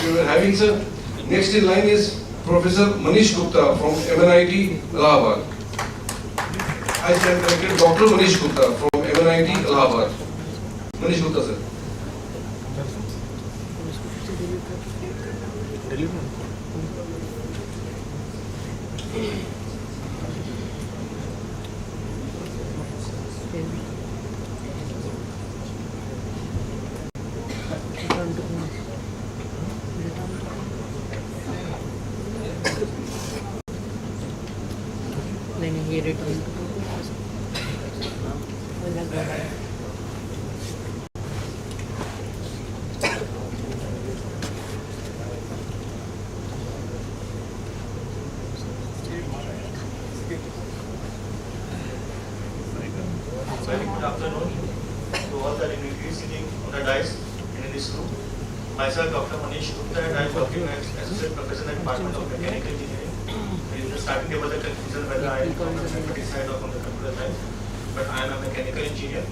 we were having, sir. Next in line is Professor Manish Gupta from MNIT Allahabad. I stand corrected, Dr. Manish Gupta from MNIT Allahabad. Manish Gupta, sir. He returned. Very good afternoon to all the dignitaries sitting on the dais and in this room. Myself, Dr. Manish Gupta, and I am working as Associate Professor in the Department of Mechanical Engineering. In the starting there was a confusion whether I am from the mathematics side or from the computer side, but I am a mechanical engineer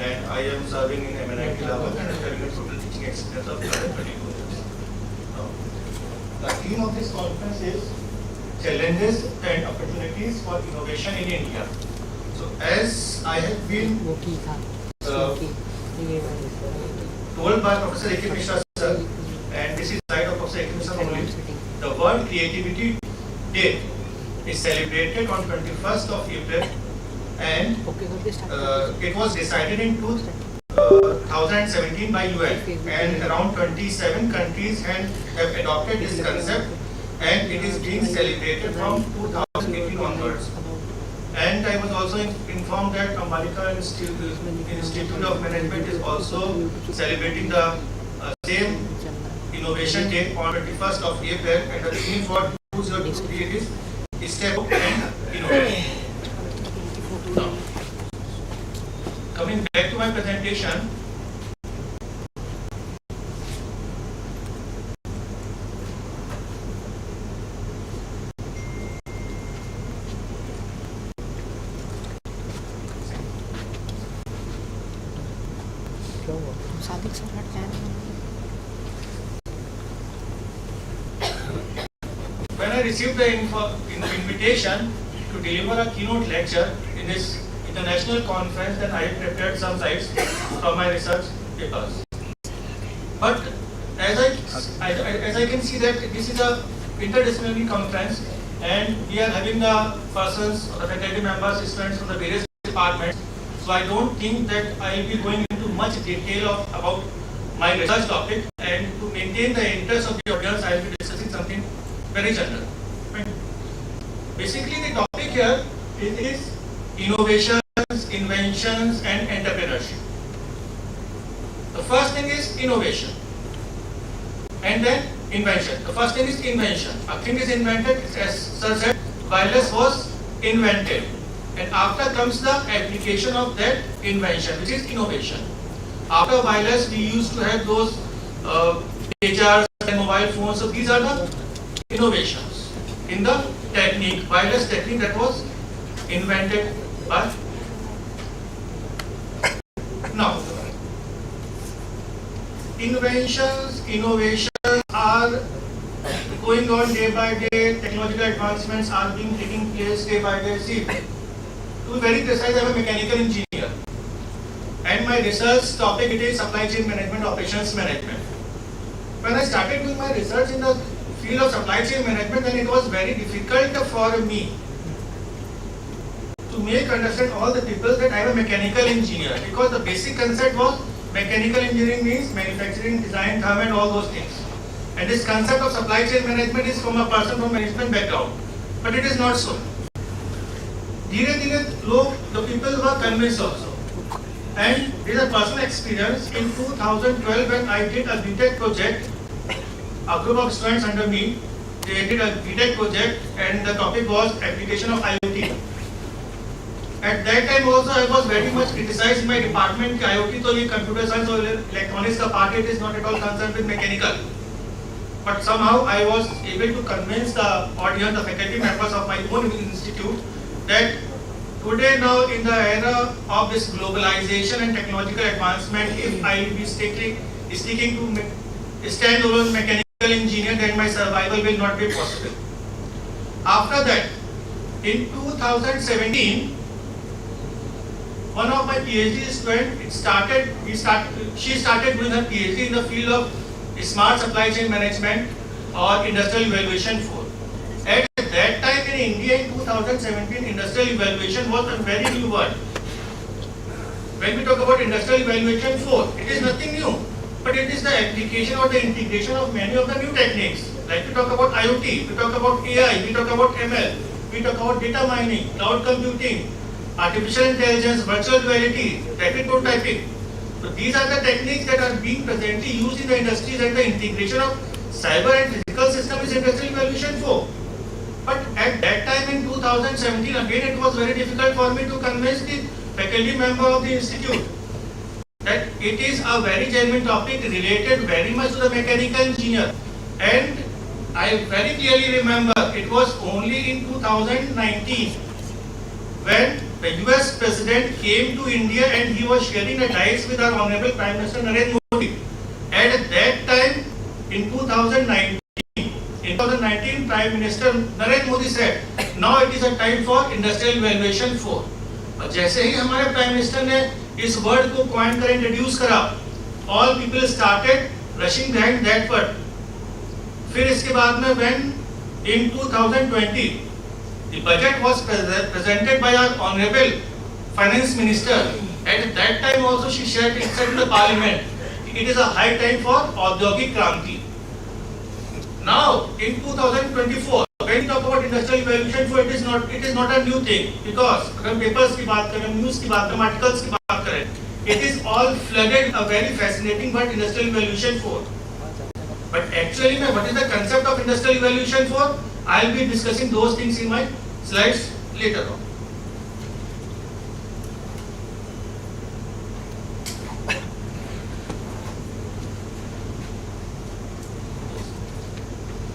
and I am serving in MNIT Allahabad and having a total teaching experience of 22 years. The theme of this conference is Challenges and Opportunities for Innovation in India. So as I have been told by Professor A.K. Mishra sir, and this is slide of Professor A.K. Mishra only, the World Creativity Day is celebrated on 21st of April, and it was decided in 2017 by UN, and around 27 countries have adopted this concept, and it is being celebrated from 2018 onwards. And I was also informed that Ambalika Institute of Management is also celebrating the same Innovation Day on 21st of April, and the theme for 2023 is Step and Innovation. Now, coming back to my presentation, when I received the invitation to deliver a keynote lecture in this international conference, then I prepared some slides from my research papers. But as I can see that this is a interdisciplinary conference, and we are having the persons or the faculty members, students from the various departments. So I don't think that I will be going into much detail about my research topic, and to maintain the interest of the audience, I will be discussing something very general. Basically, the topic here is innovations, inventions, and entrepreneurship. The first thing is innovation, and then invention. The first thing is invention. A thing is invented, as Sir said, wireless was invented, and after comes the application of that invention, which is innovation. After wireless, we used to have those pagers and mobile phones. So these are the innovations in the technique, wireless technique that was invented by. Now, inventions, innovations are going on day by day. Technological advancements are taking place day by day. See, to be very precise, I am a mechanical engineer, and my research topic it is supply chain management, operations management. When I started doing my research in the field of supply chain management, then it was very difficult for me to make understand all the people that I am a mechanical engineer, because the basic concept was mechanical engineering means manufacturing, design, therm, and all those things. And this concept of supply chain management is from a person from management background, but it is not so. The people were convinced also. And there is a personal experience in 2012 when I did a BTech project. A group of students under me, they did a BTech project, and the topic was application of IoT. At that time also I was very much criticized in my department that IoT तो ये computer science और electronics का part, it is not at all concerned with mechanical. But somehow I was able to convince the audience, the faculty members of my own institute, that today now in the era of this globalization and technological advancement, if I will be sticking to standalone mechanical mechanical engineer, then my survival will not be possible. After that, in 2017, one of my PhD students she started doing her PhD in the field of smart supply chain management or industrial evaluation 4. At that time in India in 2017, industrial evaluation was a very new word. When we talk about industrial evaluation 4, it is nothing new, but it is the application or the integration of many of the new techniques. Like we talk about IoT, we talk about AI, we talk about ML, we talk about data mining, cloud computing, artificial intelligence, virtual reality, rapid prototyping. So these are the techniques that are being presently used in the industries, and the integration of cyber and physical system is industrial evaluation 4. But at that time in 2017, again it was very difficult for me to convince the faculty member of the institute that it is a very genuine topic related very much to the mechanical engineer. And I very clearly remember it was only in 2019 when the US President came to India and he was sharing a dice with our Honorable Prime Minister Narendra Modi. At that time, in 2019, Prime Minister Narendra Modi said, now it is a time for industrial evaluation 4. और जैसे ही हमारे prime minister ने इस word को coin कर introduce करा, all people started rushing behind that word. फिर इसके बाद में when in 2020 the budget was presented by our Honorable Finance Minister, at that time also she said inside the Parliament, it is a high time for Audyogik Kranti. Now in 2024, when we talk about industrial evaluation 4, it is not a new thing, because अगर papers की बात करें, news की बात करें, articles की बात करें, it is all flooded a very fascinating word, industrial evaluation 4. But actually, what is the concept of industrial evaluation 4? I will be discussing those things in my slides later on.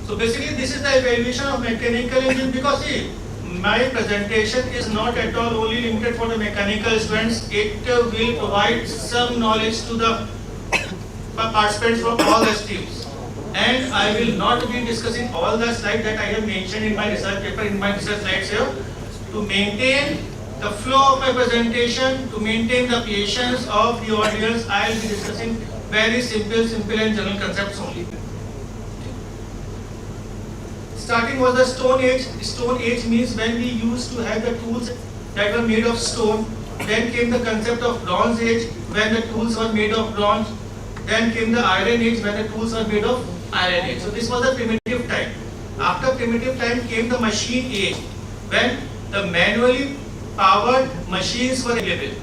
So basically, this is the evaluation of mechanical engineering, because see, my presentation is not at all only limited for the mechanical students. It will provide some knowledge to the participants from all the streams. And I will not be discussing all the slides that I have mentioned in my research paper, in my research slides here. To maintain the flow of my presentation, to maintain the patience of the audience, I will be discussing very simple and general concepts only. Starting was the Stone Age. Stone Age means when we used to have the tools that were made of stone. Then came the concept of Bronze Age, when the tools were made of bronze. Then came the Iron Age, when the tools were made of iron age. So this was the primitive time. After primitive time came the machine age, when the manually powered machines were available,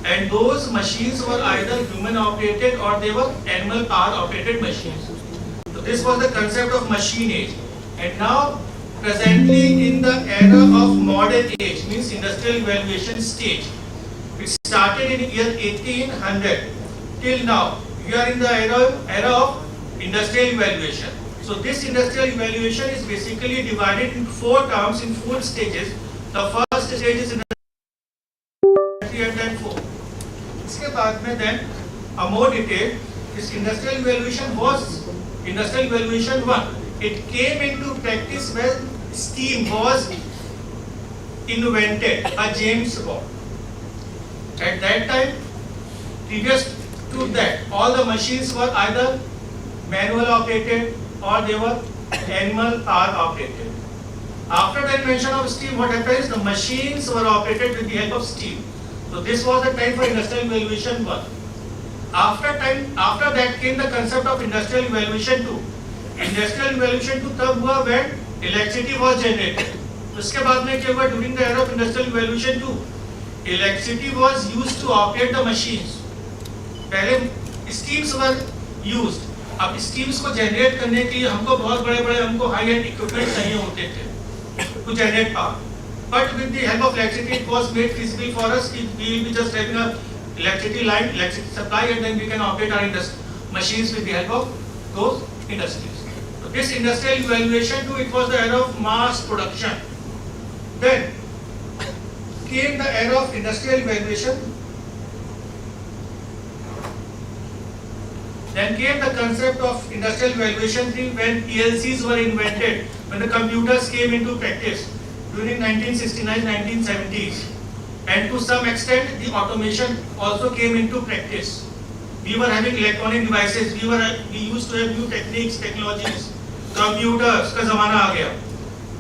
and those machines were either human operated or they were animal power operated machines. So this was the concept of machine age. And now presently in the era of modern age, means industrial evaluation stage, it started in year 1800 till now. We are in the era of industrial evaluation. So this industrial evaluation is basically divided into 4 terms, in 4 stages. The first stage is industrial and then 4. इसके बाद में then a more detail, this industrial evaluation was industrial evaluation 1. It came into practice when steam was invented by James Watt. At that time, previous to that, all the machines were either manual operated or they were animal power operated. After the invention of steam, what happens? The machines were operated with the help of steam. So this was the time for industrial evaluation 1. After that came the concept of industrial evaluation 2. Industrial evaluation 2 तब हुआ when electricity was generated. उसके बाद में क्या हुआ? During the era of industrial evaluation 2, electricity was used to operate the machines. पहले steams were used. अब steams को generate करने के लिए हमको बहुत बड़े-बड़े हमको high-end equipment चाहिए होते थे to generate power. But with the help of electricity, it was made feasible for us. We will be just having a electricity line, electricity supply, and then we can operate our machines with the help of those industries. So this industrial evaluation too, it was the era of mass production. Then came the era of industrial evaluation Then came the concept of industrial evaluation 3 when PLCs were invented, when the computers came into practice during 1969-1970s. And to some extent, the automation also came into practice. We were having electronic devices, we used to have new techniques, technologies, computers का ज़माना आ गया.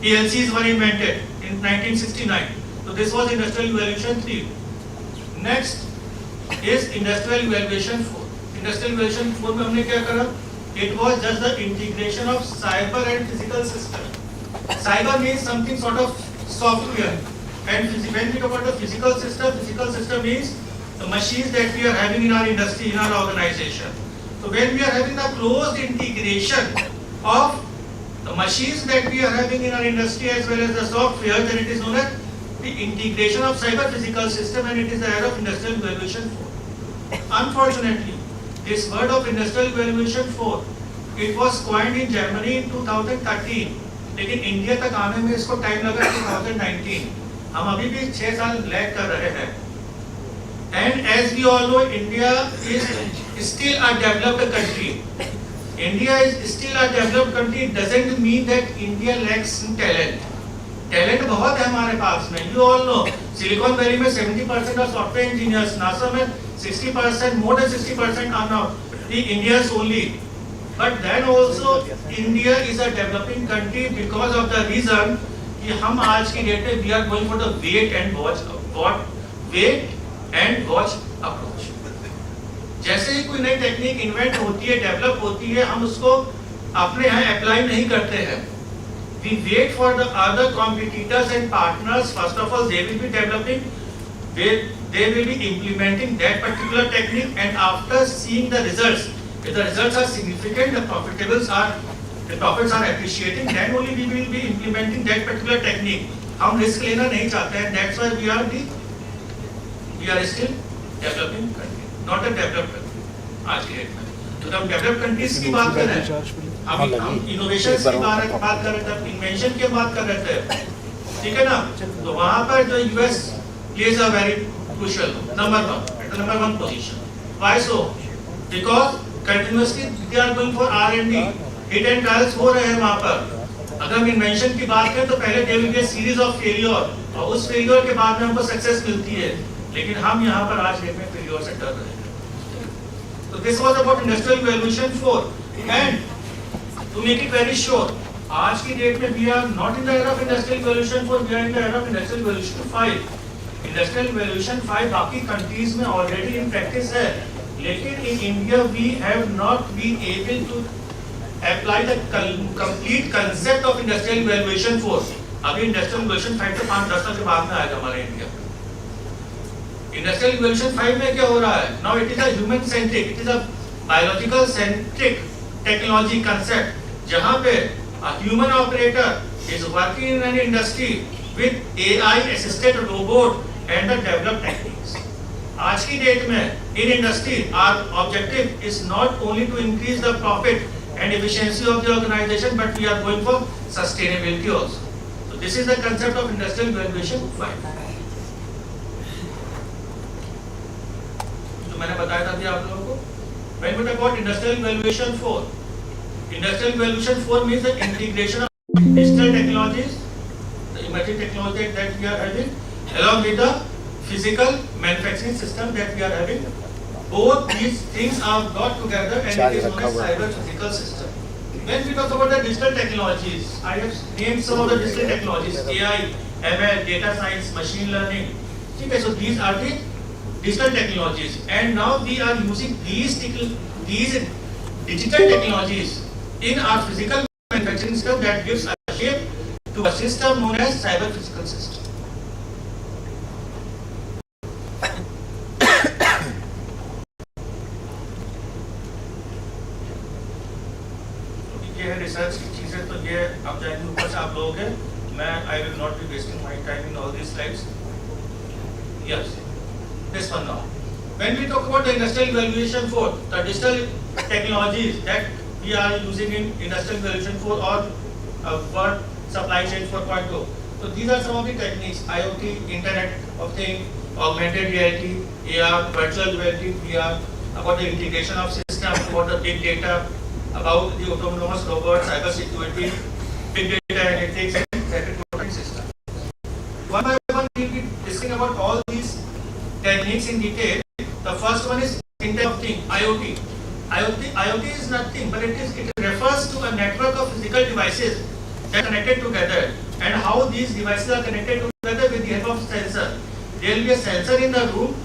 PLCs were invented in 1969. So this was industrial evaluation 3. Next is industrial evaluation 4. Industrial evaluation 4 में हमने क्या करा? It was just the integration of cyber and physical system. Cyber means something sort of software. And when we talk about the physical system means the machines that we are having in our industry, in our organization. So when we are having the closed integration of the machines that we are having in our industry as well as the software, then it is known as the integration of cyber physical system, and it is the era of industrial evaluation 4. Unfortunately, this word of industrial evaluation 4, it was coined in Germany in 2013, लेकिन India तक आने में इसको time लगा 2019. हम अभी भी 6 साल लैग कर रहे हैं. And as we all know, India is still a developed country. India is still a developed country. It doesn't mean that India lacks talent. Talent बहुत है हमारे पास में. You all know, Silicon Valley में 70% of software engineers, NASA में 60%, more than 60% are now the Indians only. But then also, India is a developing country because of the reason कि हम आज की डेट में we are going for the wait and watch approach. जैसे ही कोई नई technique invent होती है, डेवलप होती है, हम उसको अपने यहाँ अप्लाई नहीं करते हैं. We wait for the other competitors and partners. First of all, they will be developing, they will be implementing that particular technique, and after seeing the results, if the results are significant, the profits are appreciating, then only we will be implementing that particular technique. हम risk लेना नहीं चाहते हैं. That's why we are still developing country, not a developed country. आज की date में तो हम डेवलप्ड कंट्रीज की बात कर रहे हैं, हम इनोवेशंस की बात कर रहे थे, इन्वेंशन की बात कर रहे थे, ठीक है ना. तो वहाँ पर जो US plays a very crucial number one position. Why so? Because continuously they are going for R&D, hit and trials हो रहे हैं वहाँ पर. अगर हम इन्वेंशन की बात करें तो पहले there will be a series of failure, और उस फेलियर के बाद में हमको सक्सेस मिलती है, लेकिन हम यहाँ पर आज डेट में फेलियर से डर रहे हैं. So this was about industrial evaluation 4, and to make it very sure, आज की डेट में we are not in the era of industrial evaluation 4, we are in the era of industrial evaluation 5. Industrial evaluation 5 बाकी countries में already in practice है, लेकिन in India we have not been able to apply the complete concept of industrial evaluation 4. अभी industrial evaluation 5 तो 5-10 साल के बाद में आएगा हमारे इंडिया. Industrial evaluation 5 में क्या हो रहा है? Now it is a human centric, it is a biological centric technology concept, जहाँ पे a human operator is working in an industry with AI assisted robot and the developed techniques. आज की date में in industry our objective is not only to increase the profit and efficiency of the organization, but we are going for sustainability also. So this is the concept of industrial evaluation 5. मैंने बताया था आप लोगों को. When we talk about industrial evaluation 4, industrial evaluation 4 means the integration of digital technologies, the emerging technology that we are having, along with the physical manufacturing system that we are having. Both these things are brought together and it is known as cyber physical system. When we talk about the digital technologies, I have named some of the digital technologies: AI, ML, data science, machine learning. Okay, so these are the digital technologies, and now we are using these digital technologies in our physical manufacturing system that gives a shape to a system known as cyber physical system. ये है research की चीजें, तो ये अब जाएंगे ऊपर से आप लोग हैं. मैं I will not be wasting my time in all these slides. Yes. This one now. When we talk about the industrial evaluation 4, the digital technologies that we are using in industrial evaluation 4 or for supply chain 4.0. So these are some of the techniques: IoT, Internet of Things, augmented reality, AR, virtual reality, VR, about the integration of system, about the big data, about the autonomous robots, cyber security, big data analytics, and rapid prototyping system. One by one, we will be discussing about all these techniques in detail. The first one is Internet of Things, IoT. IoT is nothing, but it refers to a network of physical devices that are connected together, and how these devices are connected together with the help of sensor. There will be a sensor in the room.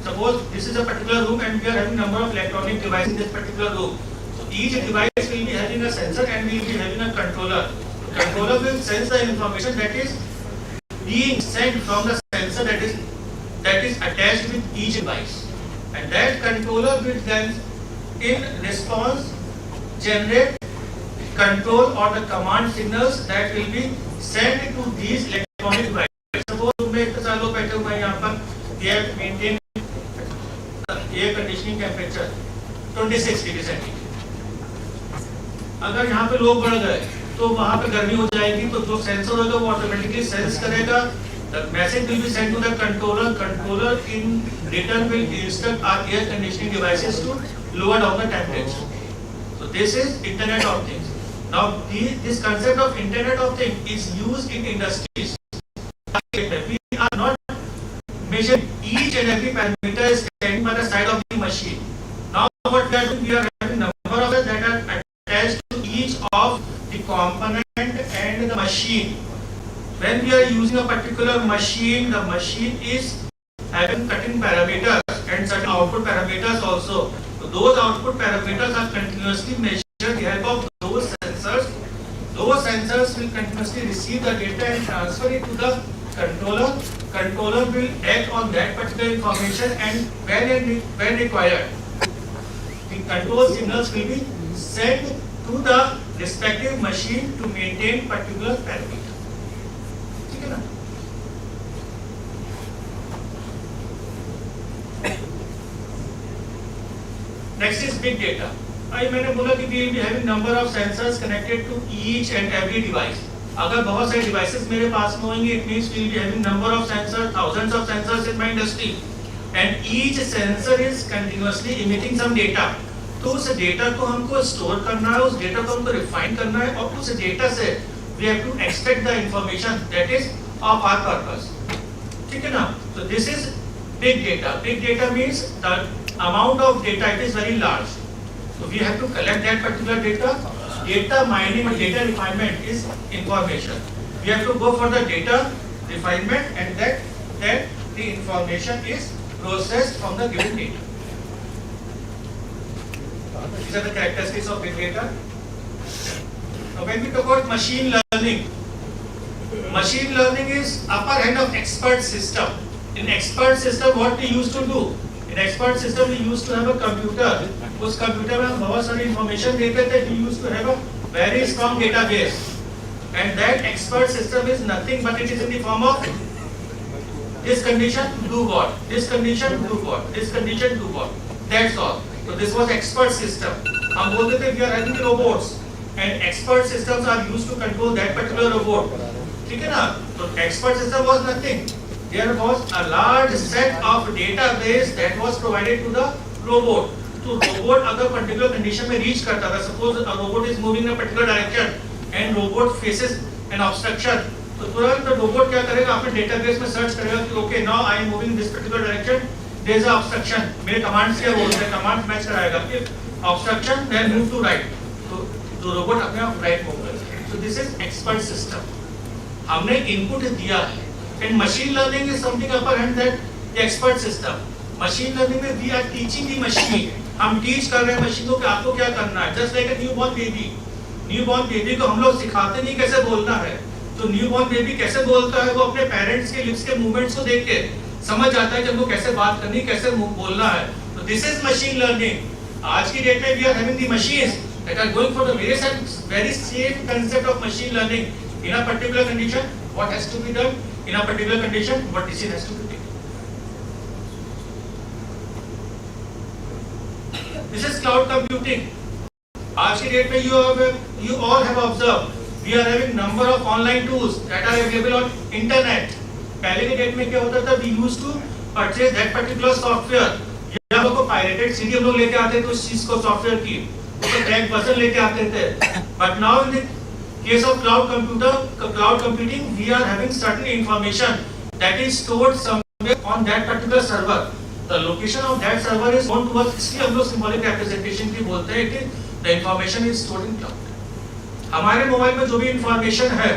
Suppose this is a particular room and we are having number of electronic devices in this particular room. So each device will be having a sensor and we will be having a controller. The controller will sense the information that is being sent from the sensor that is attached with each device, and that controller will then in response generate control or the command signals that will be sent to these electronic devices. Suppose में इतने साल लोग बैठे हुए हैं यहाँ पर, they have maintained air conditioning temperature 26 degree centigrade. अगर यहाँ पे लोग बढ़ गए तो वहाँ पे गर्मी हो जाएगी, तो जो सेंसर होगा वो ऑटोमेटिकली सेंस करेगा. The message will be sent to the controller. Controller in return will instruct our air conditioning devices to lower down the temperature. So this is Internet of Things. Now this concept of Internet of Things is used in industries. We are not measuring each and every parameter is standing by the side of the machine. Now what we are doing, we are having number of them that are attached to each of the component and the machine. When we are using a particular machine, the machine is having certain parameters and certain output parameters also. So those output parameters are continuously measured with the help of those sensors. Those sensors will continuously receive the data and transfer it to the controller. Controller will act on that particular information, and when required, the control signals will be sent to the respective machine to maintain particular parameter. Next is big data. मैंने बोला कि we will be having number of sensors connected to each and every device. अगर बहुत सारे devices मेरे पास में होंगे, it means we will be having number of sensors, thousands of sensors in my industry, and each sensor is continuously emitting some data. तो उस data को हमको store करना है, उस data को हमको refine करना है, और उस data से we have to extract the information that is of our purpose. ठीक है ना? So this is big data. Big data means the amount of data, it is very large. So we have to collect that particular data. Data mining and data refinement is information. We have to go for the data refinement, and that the information is processed from the given data. These are the characteristics of big data. Now when we talk about machine learning is upper hand of expert system. In expert system, what we used to do? In expert system, we used to have a computer. उस computer में हम बहुत सारी information देते थे. We used to have a very strong database, and that expert system is nothing but it is in the form of this condition do what, this condition do what, this condition do what. That's all. So this was expert system. हम बोलते थे we are having robots, and expert systems are used to control that particular robot. ठीक है ना? So expert system was nothing. There was a large set of database that was provided to the robot. तो robot अगर particular condition में reach करता था, suppose a robot is moving in a particular direction and robot faces an obstruction, तो तुरंत robot क्या करेगा? अपने database में search करेगा कि okay now I am moving in this particular direction, there is an obstruction. मेरे commands क्या बोलते हैं? Commands match कराएगा. If obstruction, then move to right. तो robot अपने आप right move करेगा. So this is expert system. हमने input दिया है. And machine learning is something upper hand that the expert system. Machine learning में we are teaching the machine. हम teach कर रहे हैं machine को कि आपको क्या करना है. Just like a newborn baby. Newborn baby को हम लोग सिखाते नहीं कैसे बोलना है. तो newborn baby कैसे बोलता है, वो अपने parents के lips के movements को देख के समझ आता है कि हमको कैसे बात करनी, कैसे बोलना है. तो this is machine learning. आज की डेट में we are having the machines that are going for the very same concept of machine learning. In a particular condition, what has to be done? In a particular condition, what decision has to be taken? This is cloud computing. आज की date में you all have observed we are having number of online tools that are available on internet. पहले की date में क्या होता था? We used to purchase that particular software जब लोगों को पायरेटेड सीडी हम लोग लेके आते थे उस चीज को सॉफ्टवेयर की तो बैक वर्जन लेके आते थे, but now in the case of cloud computing we are having certain information that is stored somewhere on that particular server, the location of that server is known to us, इसलिए हम लोग symbolic representation की बोलते हैं कि the information is stored in cloud. हमारे mobile में जो भी इंफॉर्मेशन है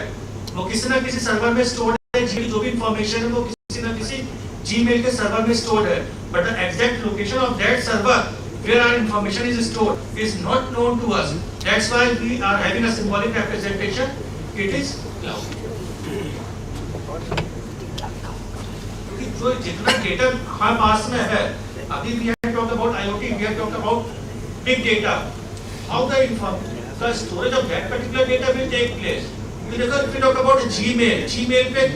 वो किसी ना किसी सर्वर में स्टोर्ड है, जो भी इंफॉर्मेशन है वो किसी ना किसी Gmail के सर्वर में stored है, but the exact location of that server where our information is stored is not known to us. That's why we are having a symbolic representation. It is cloud. क्योंकि जो जितना data हमारे पास में है, अभी we have talked about IoT, we have talked about big data. How the storage of that particular data will take place. If we talk about Gmail पे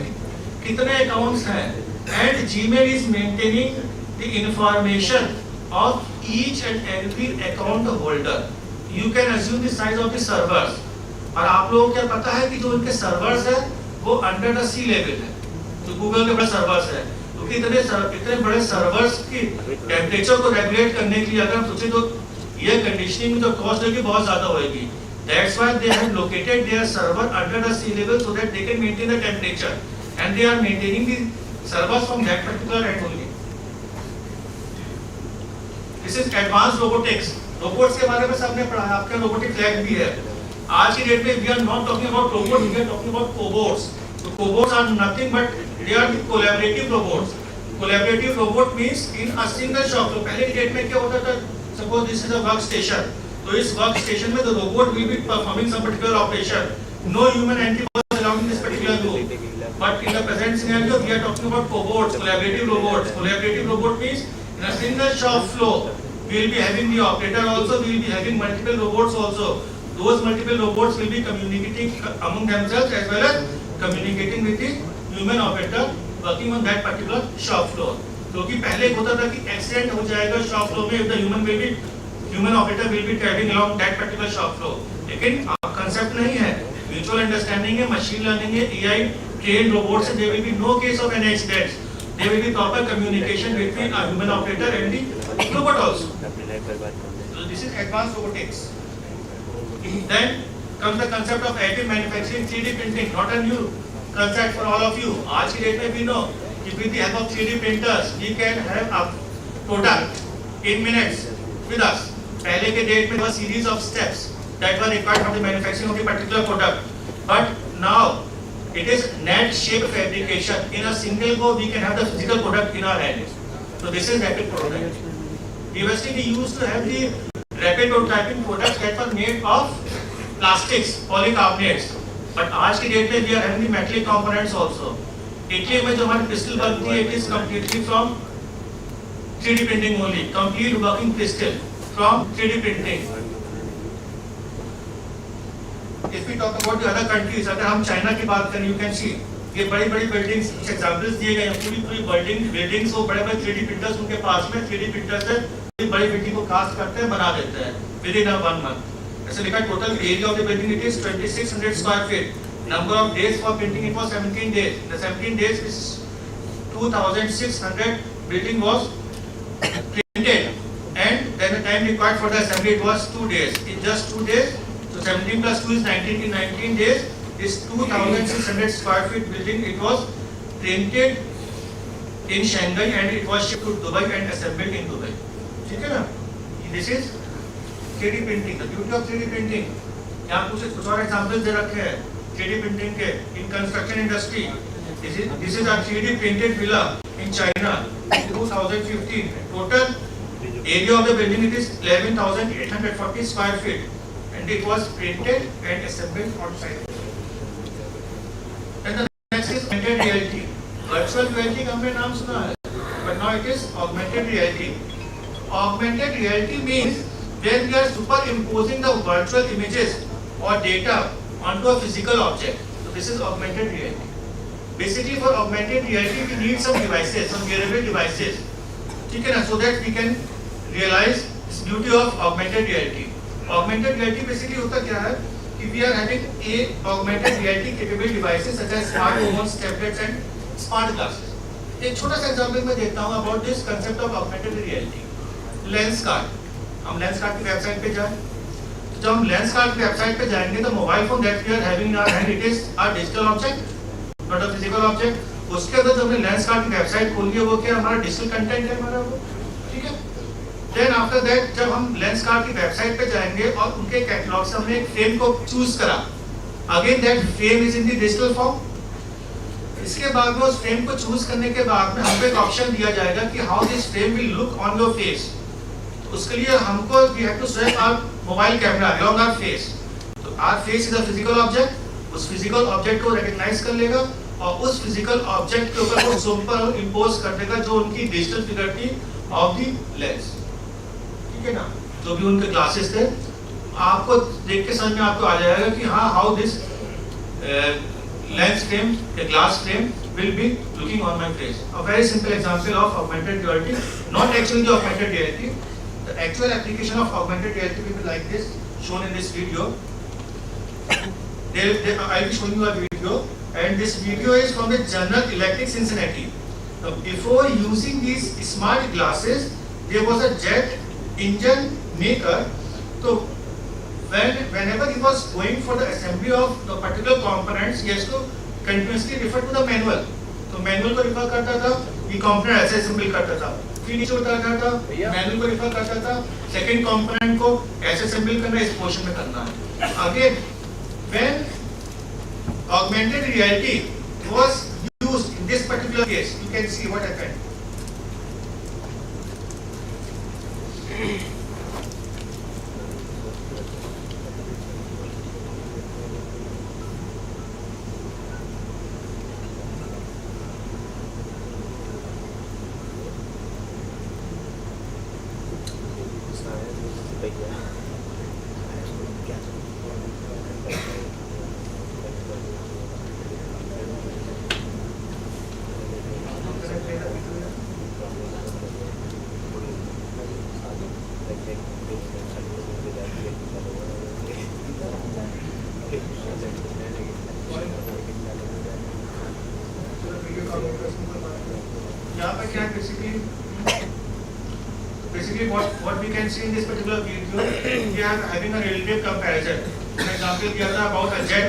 कितने accounts हैं? And Gmail is maintaining the information of each and every account holder. You can assume the size of the servers. और आप लोगों को क्या पता है कि जो उनके सर्वर्स है वो अंडर द सी लेवल है, जो गूगल के बड़े सर्वर्स है, क्योंकि इतने बड़े सर्वर्स की टेम्परेचर को रेगुलेट करने के लिए अगर हम सोचे तो ये कंडीशनिंग जो कॉस्ट होगी बहुत ज्यादा होगी. That's why they have located their server under the sea level so that they can maintain the temperature, and they are maintaining the servers from that particular end only. This is advanced robotics. Robots के बारे में सबने पढ़ा है, आपका robotic flag भी है. आज की डेट में we are not talking about robots, we are talking about cobots. So cobots are nothing but they are the collaborative robots. Collaborative robot means in a single shop. तो पहले की date में क्या होता था? Suppose this is a workstation. तो इस workstation में the robot will be performing some particular operation. No human entity was allowed in this particular group. But in the present scenario, we are talking about cobots, collaborative robots. Collaborative robot means in a single shop floor, we will be having the operator also, we will be having multiple robots also. Those multiple robots will be communicating among themselves as well as communicating with the human operator working on that particular shop floor. क्योंकि पहले होता था कि accident हो जाएगा shop floor में, the human operator will be traveling along that particular shop floor. लेकिन concept नहीं है, म्यूचुअल अंडरस्टैंडिंग है, मशीन लर्निंग है, AI trained robots, there will be no case of any accidents. There will be proper communication between a human operator and the robot also. So this is advanced robotics. Then comes the concept of additive manufacturing, 3D printing, not a new concept for all of you. आज की date में we know कि with the help of 3D printers we can have a product in minutes with us. पहले के date में there was series of steps that were required for the manufacturing of the particular product. But now it is net shape fabrication. In a single go, we can have the physical product in our hands. So this is rapid prototyping. Previously, we used to have the rapid prototyping products that were made of plastics, polycarbonates. But आज की date में we are having the metallic components also. Italy में जो हमारी pistol बनती है, it is completely from 3D printing only. Complete working pistol from 3D printing. If we talk about the other countries, अगर हम चाइना की बात करें, you can see ये बड़ी-बड़ी बिल्डिंग्स, कुछ एग्जांपल्स दिए गए हैं, पूरी बिल्डिंग्स वो बड़े-बड़े 3D प्रिंटर्स उनके पास में 3D प्रिंटर्स से पूरी बड़ी बिल्डिंग को कास्ट करते हैं, बना देते हैं within a 1 month. ऐसे लिखा है total area of the building it is 2600 square feet. Number of days for printing it was 17 days. The 17 days is 2600 building was printed, and then the time required for the assembly it was 2 days. In just 2 days. So 17 plus 2 is 19. In 19 days, this 2,600 square feet building, it was printed in Shanghai and it was shipped to Dubai and assembled in Dubai. ठीक है ना? This is 3D printing. The beauty of 3D printing. यहाँ कुछ और examples दे रखे हैं 3D printing के. In construction industry, this is a 3D printed villa in China in 2015. Total area of the building it is 11,840 square feet. And it was printed and assembled on site. And the next is augmented reality. Virtual reality का हमने नाम सुना है, but now it is augmented reality. Augmented reality means when we are superimposing the virtual images or data onto a physical object. So this is augmented reality. Basically for augmented reality we need some devices, some wearable devices. ठीक है ना? So that we can realize this beauty of augmented reality. Augmented reality basically होता क्या है कि we are having a augmented reality capable devices such as smartphones, tablets and smart glasses. एक छोटा सा एग्जांपल मैं देता हूँ about this concept of augmented reality. Lens card, हम लेंस कार्ड की वेबसाइट पे जाएं, तो जब हम लेंस कार्ड की वेबसाइट पे जाएंगे तो mobile phone that we are having in our hand it is a digital object not a physical object. उसके अंदर जो हमने लेंस कार्ड की वेबसाइट खोली है वो क्या हमारा डिजिटल कंटेंट है हमारा वो, ठीक है। देन आफ्टर दैट जब हम लेंस कार्ड की वेबसाइट पे जाएंगे और उनके कैटलॉग से हमने एक फ्रेम को चूज करा, again that frame is in the digital form. इसके बाद में उस फ्रेम को चूज करने के बाद में हमको एक ऑप्शन दिया जाएगा कि how this frame will look on your face. उसके लिए हमको we have to swap our mobile camera on our face. तो our face is a physical object, उस फिजिकल ऑब्जेक्ट को रिकॉग्नाइज कर लेगा और उस फिजिकल ऑब्जेक्ट के ऊपर वो सुपर इंपोज कर देगा जो उनकी डिजिटल फिगर थी ऑफ द लेंस, ठीक है ना, जो भी उनके ग्लासेस थे। आपको देख के समझ में आपको आ जाएगा कि हाँ how this lens frame, a glass frame will be looking on my face. A very simple example of augmented reality, not actually the augmented reality. The actual application of augmented reality will be like this, shown in this video. I'll be showing you a video, and this video is from the General Electric Cincinnati. Now, before using these smart glasses, there was a jet engine maker. So, whenever he was going for the assembly of the particular components, he has to continuously refer to the manual. तो manual को refer करता था, ये component ऐसे assemble करता था, फिर नीचे उतारता था, मैनुअल को रिफर करता था, सेकंड कंपोनेंट को ऐसे असेंबल करना है, इस पोर्शन में करना है। Again, when augmented reality was used in this particular case, you can see what happened. यहाँ पे क्या basically what we can see in this particular video, we are having a relative comparison. For example, दिया था about a jet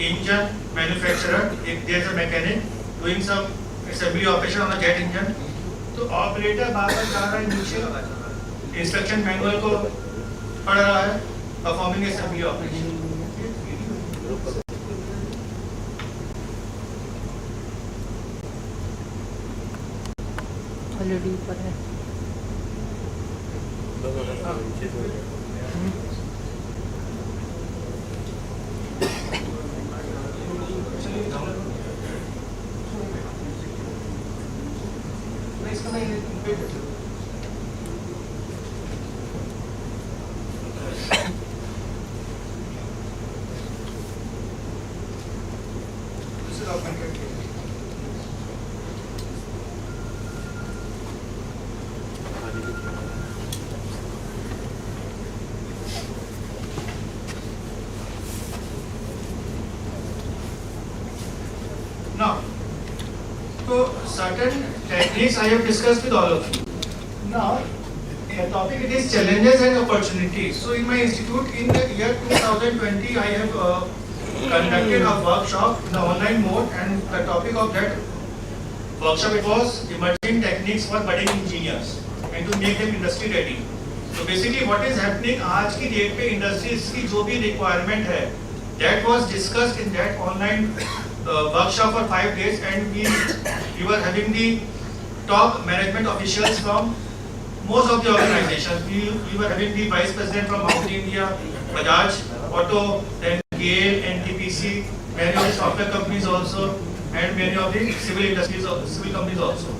engine manufacturer. If there is a mechanic doing some assembly operation on a jet engine, तो operator बार-बार जा रहा है नीचे instruction manual को पढ़ रहा है, performing assembly operation. ऑलरेडी ऊपर है। Now, so certain techniques I have discussed with all of you. Now, the topic it is challenges and opportunities. So, in my institute, in the year 2020, I have conducted a workshop in the online mode, and the topic of that workshop it was emerging techniques for budding engineers and to make them industry ready. So, basically, what is happening? आज की date पे industries की जो भी requirement है, that was discussed in that online workshop for 5 days, and we were having the top management officials from most of the organizations. We were having the vice president from Mount India, Bajaj Auto, then GAIL, NTPC, many of the software companies also, and many of the civil industries, civil companies also.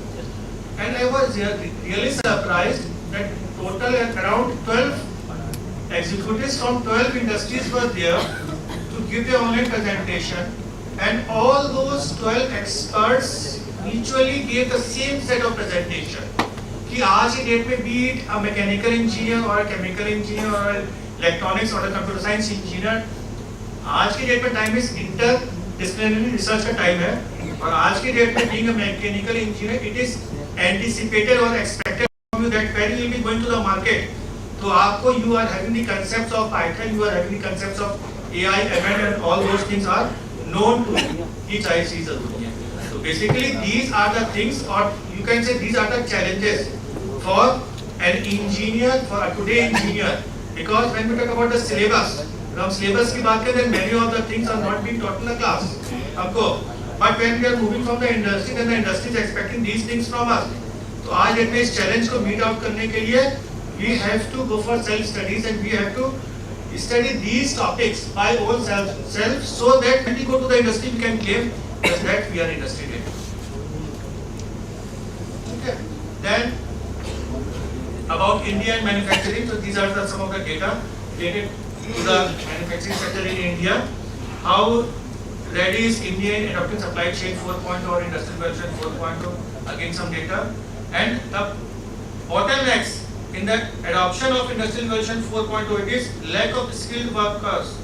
And I was really surprised that total around 12 executives from 12 industries were there to give their online presentation. And all those 12 experts mutually gave the same set of presentation. कि आज की date में be it a mechanical engineer or a chemical engineer or electronics or a computer science engineer, आज की date में time is interdisciplinary research का time है, और आज की डेट में being a mechanical engineer it is anticipated or expected from you that when you will be going to the market, तो आपको you are having the concepts of Python, you are having the concepts of AI, ML and all those things are known to you. ये सारी चीज जरूरी है. So basically these are the things, or you can say these are the challenges for an engineer, for a today engineer, because when we talk about the syllabus, जब हम syllabus की बात करें, then many of the things are not being taught in the class. आपको, but when we are moving from the industry, then the industry is expecting these things from us. तो आज date में इस challenge को meet out करने के लिए we have to go for self studies and we have to study these topics by own self so that when we go to the industry we can claim that we are industry ready. Okay. Then about Indian manufacturing, so these are some of the data related to the manufacturing sector in India. How ready is India in adopting supply chain 4.0 or industrial revolution 4.0? Again some data. And the bottlenecks in the adoption of industrial revolution 4.0, it is lack of skilled workers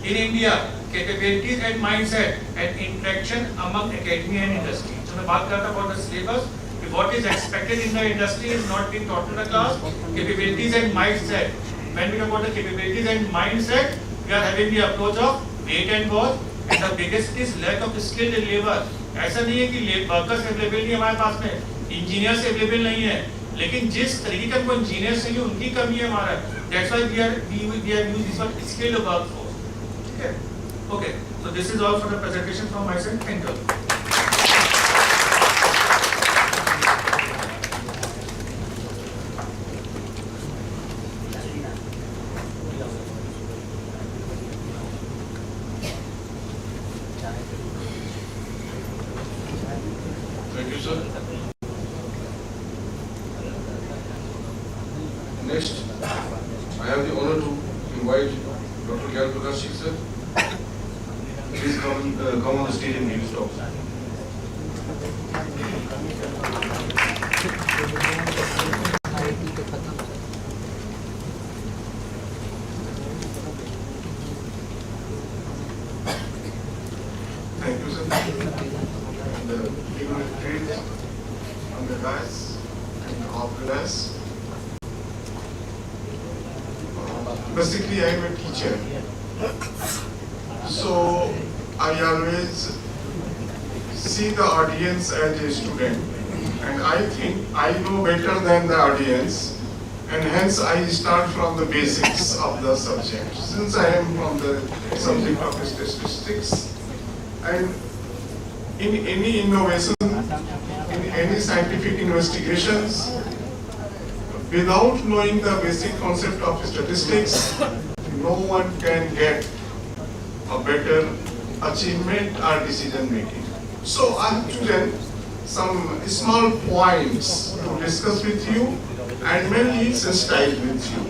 in India, capabilities and mindset and interaction among academia and industry. So मैं बात करता about the syllabus, what is expected in the industry is not being taught in the class. Capabilities and mindset. When we talk about the capabilities and mindset, we are having the approach of wait and watch, and the biggest is lack of skilled labor. ऐसा नहीं है कि workers available नहीं हमारे पास में, engineers available नहीं है, लेकिन जिस तरीके का हमको engineers चाहिए उनकी कमी है हमारा. That's why we have used this word skilled workforce. Okay. Okay. So this is all for the presentation from my side. Thank you. Thank you, sir. Next, I have the honor to invite Dr. Gyal Prakash Singh, sir. Please come on the stage and give his talk. Thank you, sir. And dignitaries on the dais and organizers. Basically, I am a teacher. So, I always see the audience as a student. And I think I know better than the audience. And hence, I start from the basics of the subject. Since I am from the subject of statistics, and in any innovation, in any scientific investigations, without knowing the basic concept of statistics, no one can get a better achievement or decision making. So I have chosen some small points to discuss with you and mainly sensitize with you.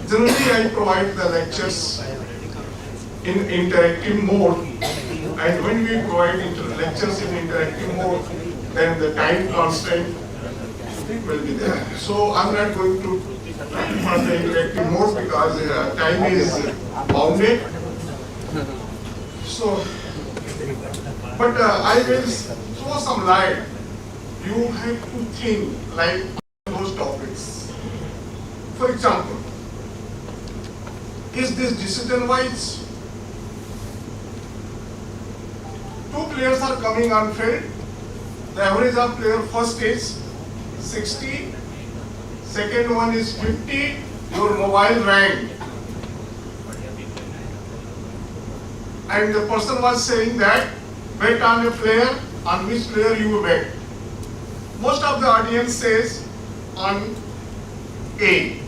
Generally, I provide the lectures in interactive mode, and when we provide lectures in interactive mode, then the time constraint will be there. So I'm not going to talk about the interactive mode because time is bounded. So, but I will throw some light. You have to think like those topics. For example, is this decision wise? Two players are coming on field. The average of player first is 60, second one is 50, your mobile rang. And the person was saying that bet on a player, on which player you will bet. Most of the audience says on A,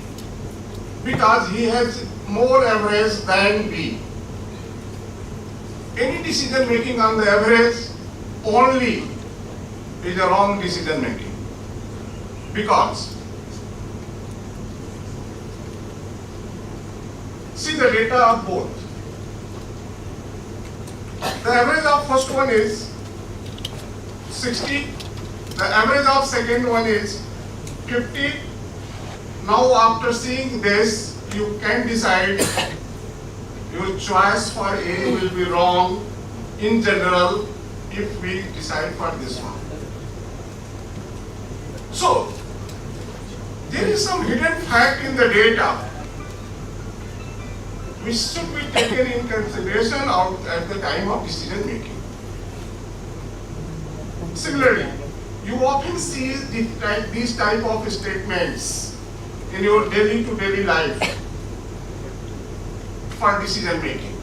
because he has more average than B. Any decision making on the average only is a wrong decision making, because see the data of both. The average of first one is 60, the average of second one is 50. Now after seeing this, you can decide your choice for A will be wrong in general if we decide for this one. So, there is some hidden fact in the data which should be taken in consideration at the time of decision making. Similarly, you often see these type of statements in your daily to daily life for decision making.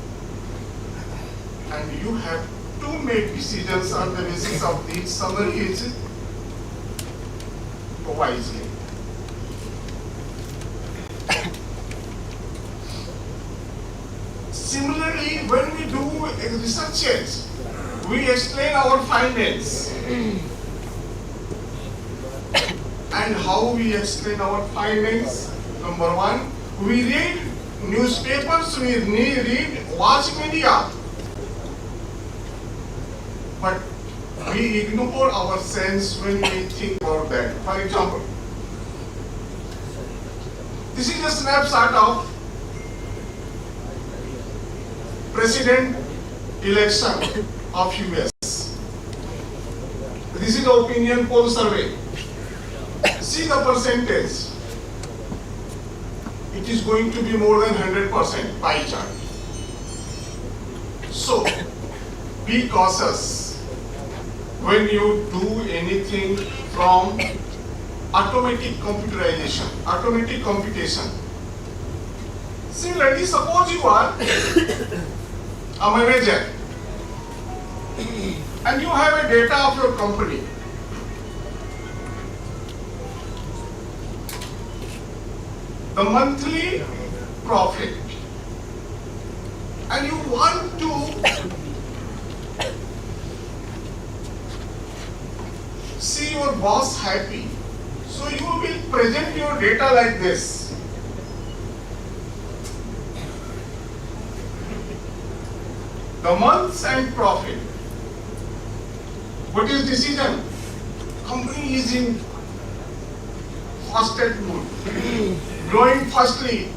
And you have to make decisions on the basis of these summaries wisely. Similarly, when we do researches, we explain our findings. And how we explain our findings? Number one, we read newspapers, we read, watch media. But we ignore our sense when we think about that. For example, this is a snapshot of president election of US. This is the opinion poll survey. See the percentage. It is going to be more than 100% pie chart. So, be cautious when you do anything from automatic computerization, automatic computation. Similarly, suppose you are a manager and you have a data of your company. The monthly profit, and you want to see your boss happy, so you will present your data like this. The months and profit. What is decision? Company is in fasted mood, growing fastly,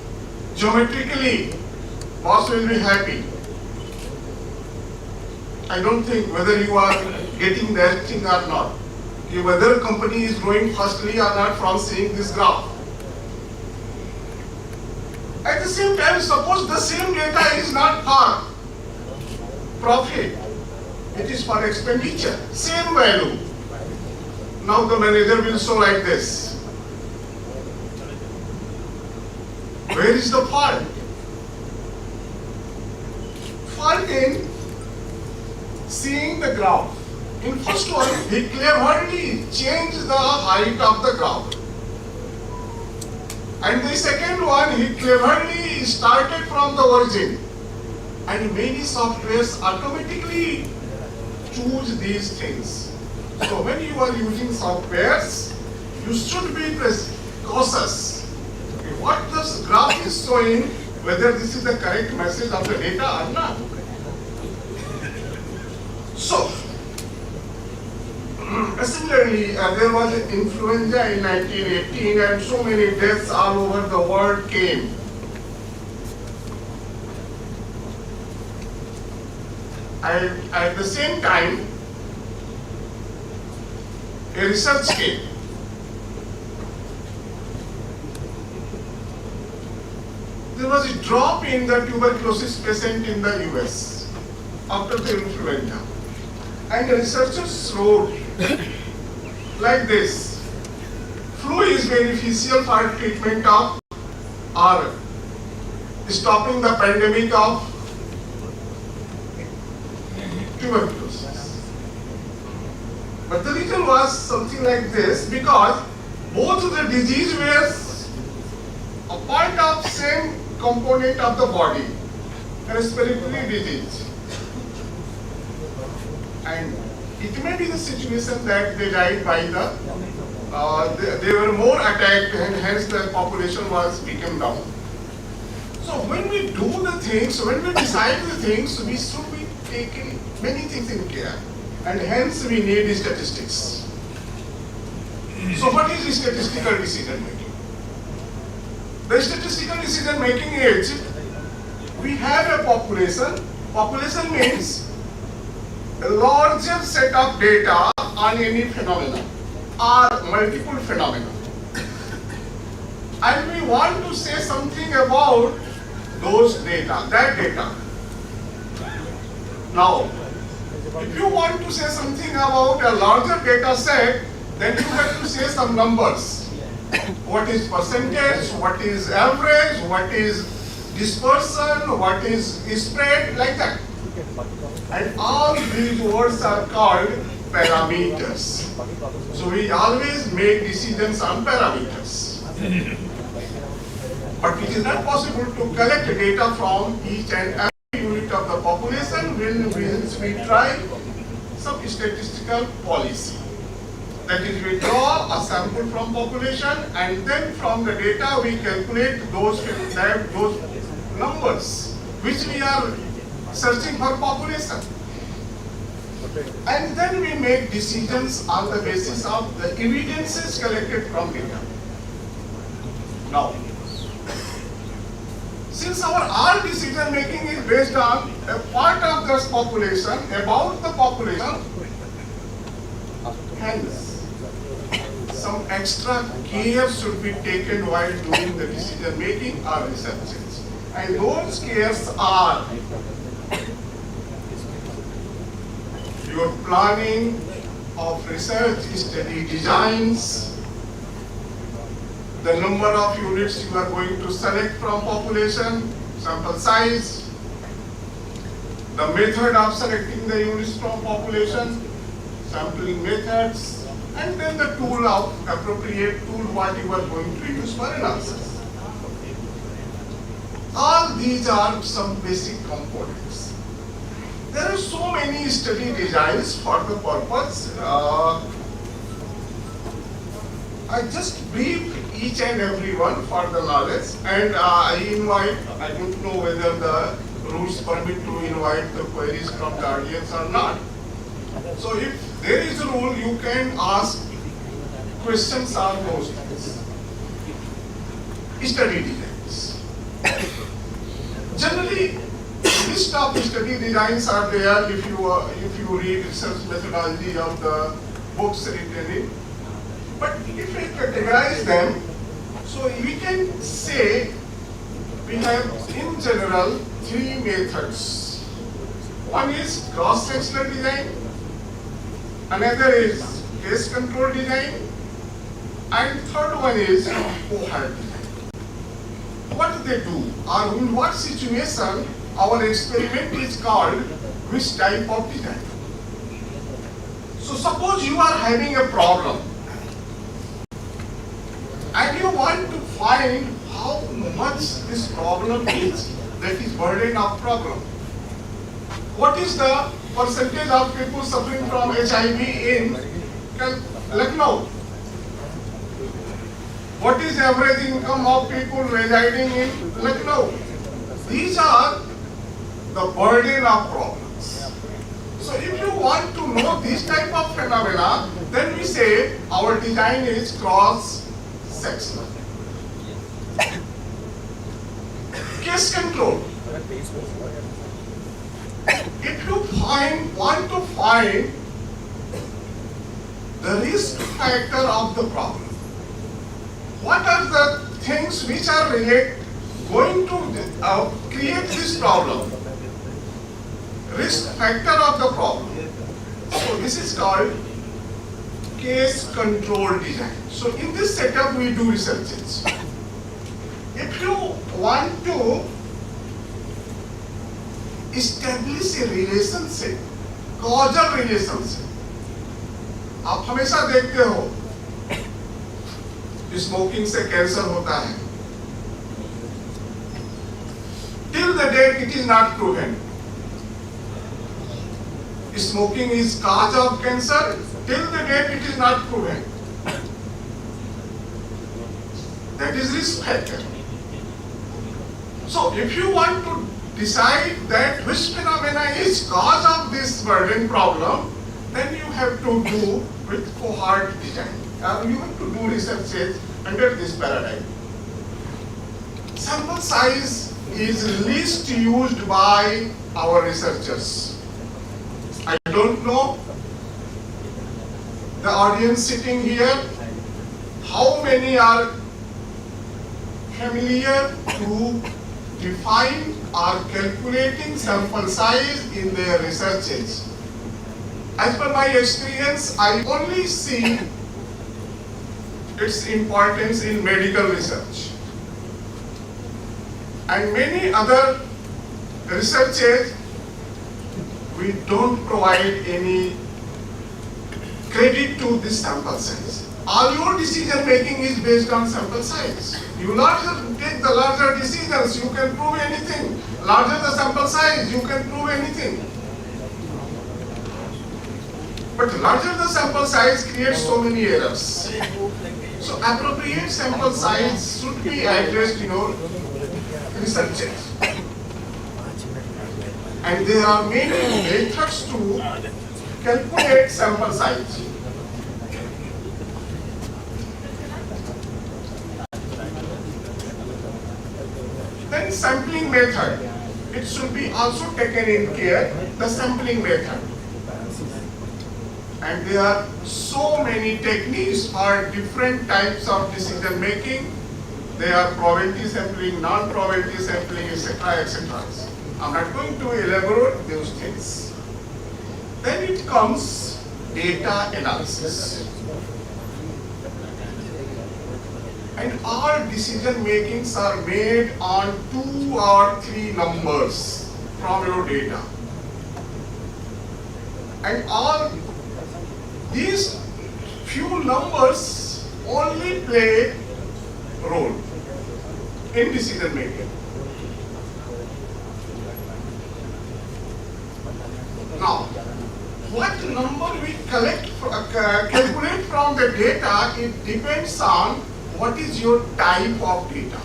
geometrically, boss will be happy. I don't think whether you are getting that thing or not. Whether company is growing fastly or not from seeing this graph. At the same time, suppose the same data is not for profit, it is for expenditure, same value. Now the manager will show like this. Where is the fault? Fault in seeing the graph. In first one, he cleverly changed the height of the graph. And the second one, he cleverly started from the origin. And many softwares automatically choose these things. So when you are using softwares, you should be cautious. What this graph is showing, whether this is the correct message of the data or not. So, similarly, there was influenza in 1918 and so many deaths all over the world came. And at the same time, a research came. There was a drop in the tuberculosis patient in the US after the influenza. And the researchers wrote like this: flu is beneficial for treatment of or stopping the pandemic of tuberculosis. But the reason was something like this, because both the disease were a part of same component of the body, respiratory disease. And it may be the situation that they died by they were more attacked and hence the population was become down. So when we do the things, when we decide the things, we should be taking many things in care. And hence we need statistics. So what is statistical decision making? The statistical decision making is, we have a population. Population means a larger set of data on any phenomenon. are multiple phenomena. And we want to say something about those data, that data. Now, if you want to say something about a larger data set, then you have to say some numbers. What is percentage, what is average, what is dispersion, what is spread, like that. And all these words are called parameters. So we always make decisions on parameters. But it is not possible to collect data from each and every unit of the population when we try some statistical policy. That is, we draw a sample from population and then from the data we calculate those numbers which we are searching for population. And then we make decisions on the basis of the evidences collected from data. Now, since our all decision making is based on a part of this population, about the population, hence some extra care should be taken while doing the decision making or researches. And those cares are your planning of research study designs, the number of units you are going to select from population, sample size, the method of selecting the units from population, sampling methods, and then the tool of appropriate tool what you are going to use for analysis. All these are some basic components. There are so many study designs for the purpose. I just brief each and every one for the knowledge, and I invite, I don't know whether the rules permit to invite the queries from the audience or not. So if there is a rule, you can ask questions on those things. Study designs. Generally, list of study designs are there if you read research methodology of the books written in. But if we categorize them, so we can say we have in general three methods. One is cross-sectional design, another is case control design, and third one is cohort design. What do they do, or in what situation our experiment is called, which type of design? So suppose you are having a problem and you want to find how much this problem is, that is burden of problem. What is the percentage of people suffering from HIV in Lucknow? What is the average income of people residing in Lucknow? These are the burden of problems. So if you want to know this type of phenomena, then we say our design is cross-sectional. Case control. If you want to find the risk factor of the problem, what are the things which are going to create this problem? Risk factor of the problem. So this is called case control design. So in this setup we do researches. If you want to establish a relationship, causal relationship, आप हमेशा देखते हो smoking से cancer होता है. Till the date it is not proven. Smoking is cause of cancer. Till the date it is not proven. That is risk factor. So if you want to decide that which phenomena is cause of this burden problem, then you have to do with cohort design. You have to do researches under this paradigm. Sample size is least used by our researchers. I don't know the audience sitting here, how many are familiar to define or calculating sample size in their researches? As per my experience, I only see its importance in medical research. And many other researches, we don't provide any credit to this sample size. All your decision making is based on sample size. You take the larger decisions, you can prove anything. Larger the sample size, you can prove anything. But larger the sample size creates so many errors. So appropriate sample size should be addressed in your researches. And there are many methods to calculate sample size. Then sampling method. It should be also taken in care, the sampling method. And there are so many techniques for different types of decision making. There are probability sampling, non-probability sampling, etc., etc. I'm not going to elaborate those things. Then it comes data analysis. And all decision makings are made on 2 or 3 numbers from your data. And all these few numbers only play a role in decision making. Now, what number we calculate from the data, it depends on what is your type of data.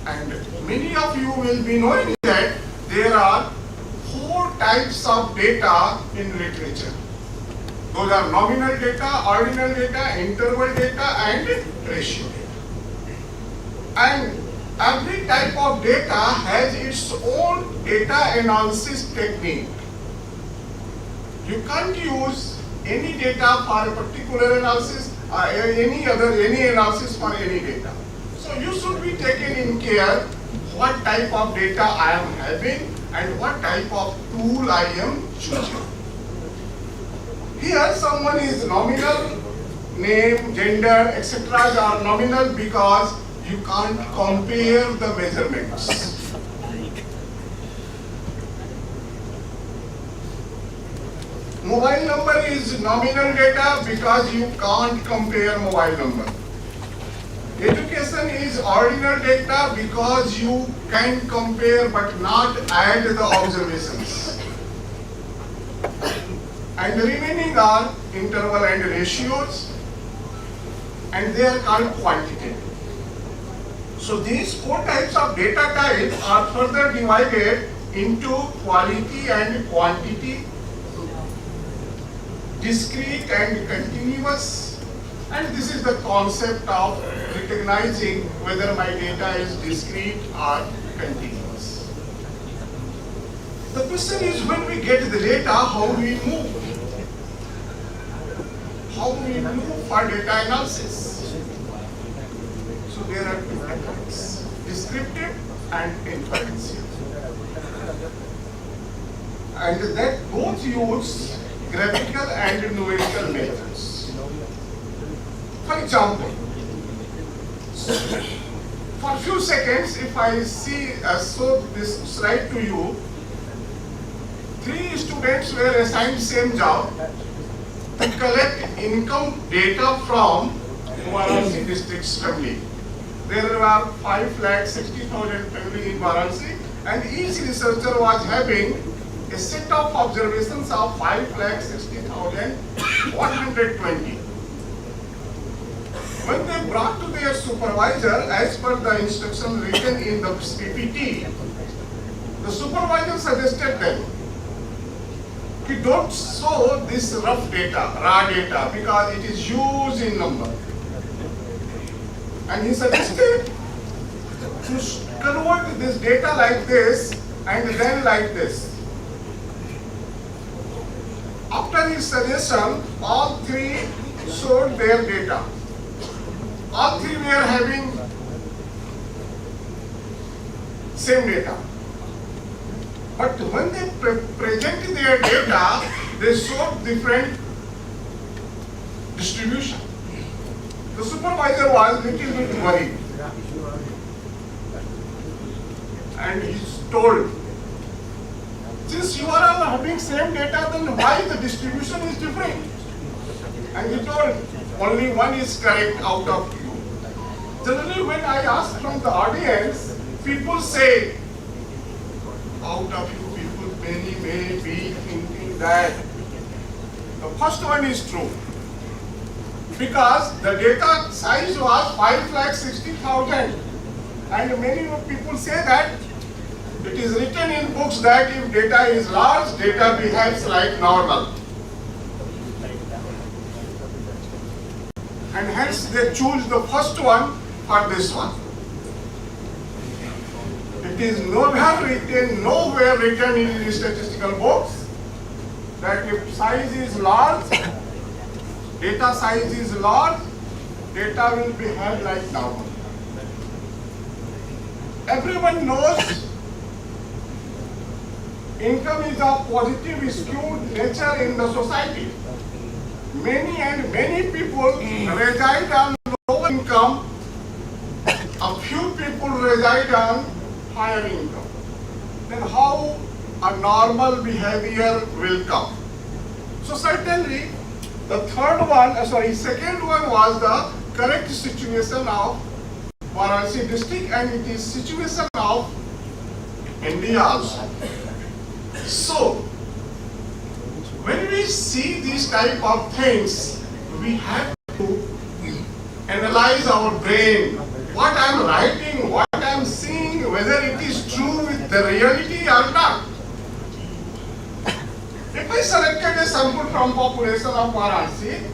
And many of you will be knowing that there are 4 types of data in literature. Those are nominal data, ordinal data, interval data, and ratio data. And every type of data has its own data analysis technique. You can't use any data for a particular analysis or any analysis for any data. So you should be taken in care what type of data I am having and what type of tool I am choosing. Here someone is nominal, name, gender, etc. are nominal because you can't compare the measurements. Mobile number is nominal data because you can't compare mobile number. Education is ordinal data because you can compare but not add the observations. And the remaining are interval and ratios, and they are called quantitative. So these 4 types of data types are further divided into quality and quantity, discrete and continuous, and this is the concept of recognizing whether my data is discrete or continuous. The question is, when we get the data, how do we move? How do we move for data analysis? So there are 2 methods, descriptive and inferential. And that both use graphical and numerical methods. For example, for a few seconds, if I show this slide to you, 3 students were assigned same job to collect income data from Varanasi district's family. There were 5,60,000 family in Varanasi, and each researcher was having a set of observations of 5,60,120. When they brought to their supervisor, as per the instruction written in the PPT, the supervisor suggested them, you don't show this rough data, raw data, because it is used in number. And he suggested to convert this data like this and then like this. After his suggestion, all three showed their data. All three were having same data. But when they presented their data, they showed different distribution. The supervisor was little bit worried. And he told, since you are all having same data, then why the distribution is different? And he told, only one is correct out of you. Generally, when I ask from the audience, people say, out of you people, many may be thinking that the first one is true. Because the data size was 5,60,000. And many people say that it is written in books that if data is large, data behaves like normal. And hence they choose the first one for this one. It is nowhere written in statistical books that if size is large, data size is large, data will behave like normal. Everyone knows income is a positive skewed nature in the society. Many people reside on low income, a few people reside on higher income. Then how a normal behavior will come? So certainly the second one was the correct situation of Varanasi district, and it is situation of India also. So when we see these type of things, we have to analyze our brain, what I am writing, what I am seeing, whether it is true with the reality or not. If I selected a sample from population of Varanasi,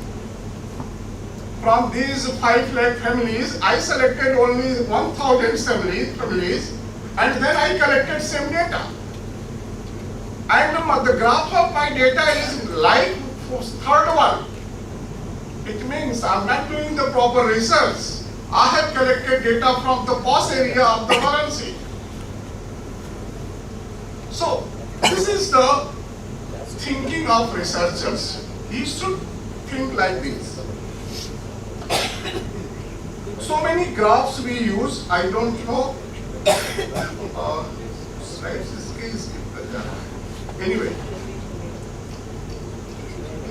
from these 5 lakh families, I selected only 1,000 families, and then I collected same data. And the graph of my data is like third one. It means I am not doing the proper research. I have collected data from the posh area of the Varanasi. So this is the thinking of researchers. He should think like this. So many graphs we use, I don't know. Anyway,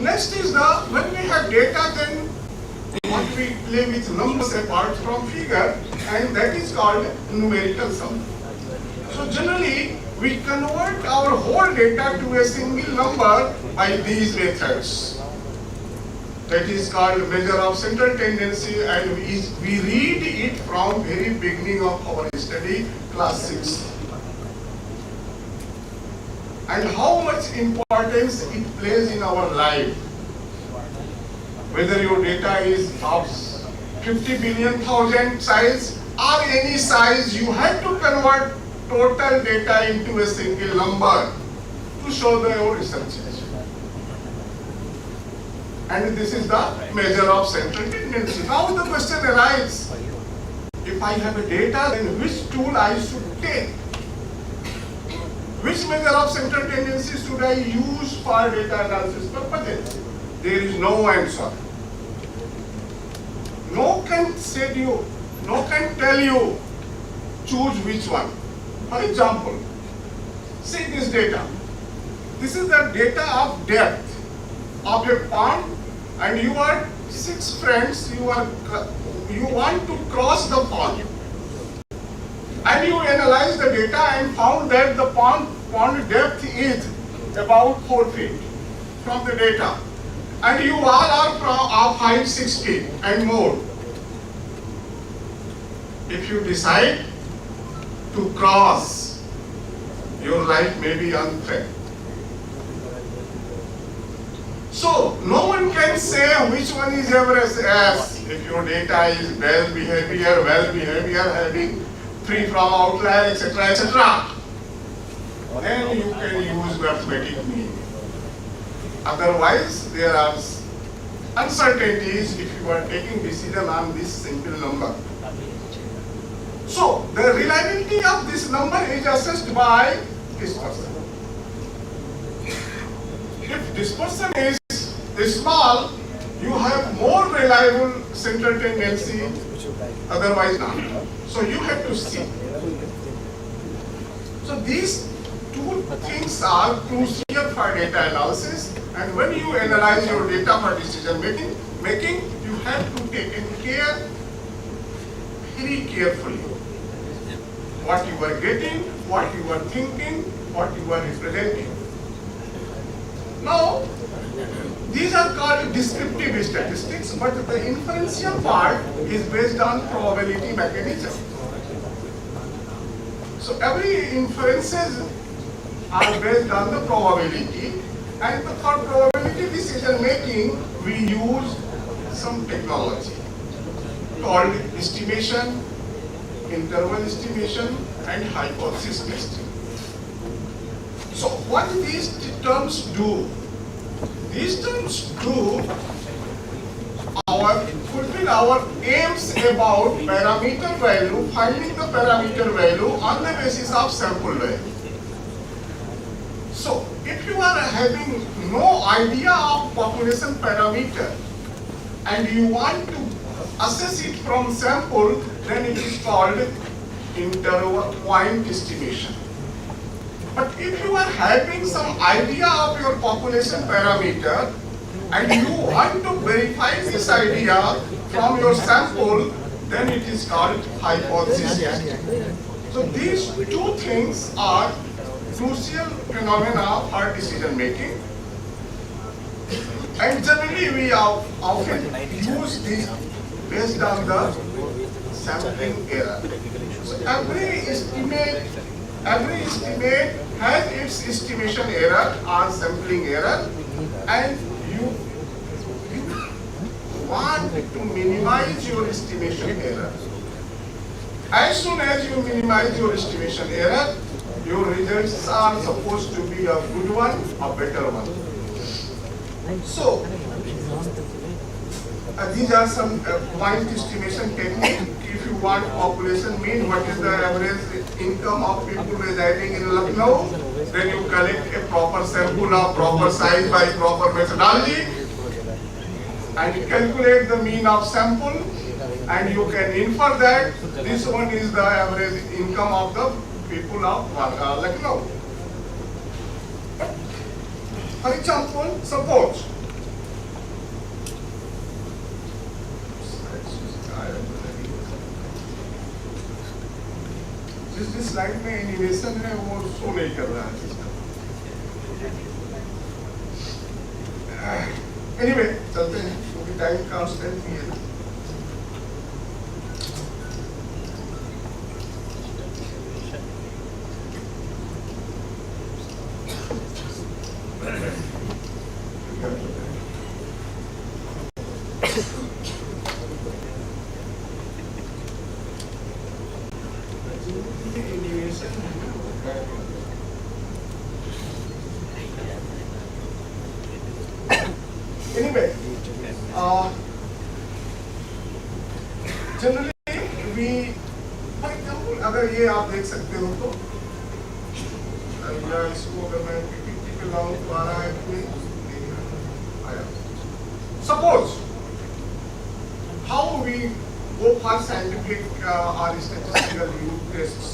next is when we have data, then what we play with numbers apart from figure, and that is called numerical sum. So generally, we convert our whole data to a single number by these methods. That is called measure of central tendency, and we read it from very beginning of our study, class 6. And how much importance it plays in our life. Whether your data is of 50 billion thousand size or any size, you have to convert total data into a single number to show your research. And this is the measure of central tendency. Now the question arises, if I have a data, then which tool I should take? Which measure of central tendency should I use for data analysis purposes? There is no answer. No can tell you, choose which one. For example, see this data. This is the data of depth of a pond, and you are 6 friends, you want to cross the pond. And you analyze the data and found that the pond depth is about 4 feet from the data. And you all are of height 6 feet and more. If you decide to cross, your life may be unfair. So no one can say which one is average as if your data is well behavior, having free from outlier, etc. Then you can use mathematic mean. Otherwise, there are uncertainties if you are taking decision on this simple number. So, the reliability of this number is assessed by dispersion. If dispersion is small, you have more reliable central tendency, otherwise not. So, you have to see. So, these two things are crucial for data analysis, and when you analyze your data for decision making, you have to take care very carefully what you are getting, what you are thinking, what you are representing. Now, these are called descriptive statistics, but the inferential part is based on probability mechanism. So every inferences are based on the probability, and for probability decision making we use some technology called estimation, interval estimation, and hypothesis testing. So what these terms do? These terms do fulfill our aims about parameter value, finding the parameter value on the basis of sample value. So if you are having no idea of population parameter and you want to assess it from sample, then it is called interval point estimation. But if you are having some idea of your population parameter and you want to verify this idea from your sample, then it is called hypothesis testing. So these two things are crucial phenomena for decision making, and generally we often use these based on the sampling error. So every estimate has its estimation error or sampling error, and you want to minimize your estimation error. As soon as you minimize your estimation error, your results are supposed to be a good one, a better one. So, these are some point estimation technique. If you want population mean, what is the average income of people residing in Lucknow, then you collect a proper sample of proper size by proper methodology and calculate the mean of sample, and you can infer that this one is the average income of the people of Lucknow. For example, suppose जिस slide में animation है वो show नहीं कर रहा है। Anyway चलते हैं क्योंकि टाइम कांस्टेंट भी है। Anyway, generally we, for example, अगर ये आप देख सकते हो तो या इसको अगर मैं PPT पे लाऊं तो आ रहा है कि आया। Suppose how we go for scientific or statistical use cases.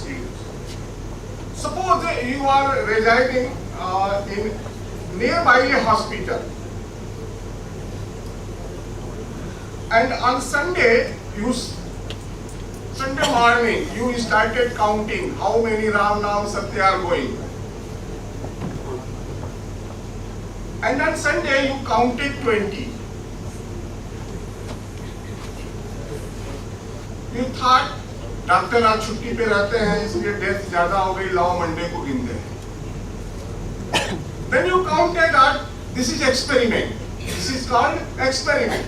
Suppose you are residing in nearby a hospital. And on Sunday morning, you started counting how many Ram Naam Satya are going. And on Sunday, you counted 20. You thought, doctor आज छुट्टी पे रहते हैं इसलिए death ज्यादा हो गई, लाओ मंडे को गिनते हैं. Then you counted that this is experiment. This is called experiment.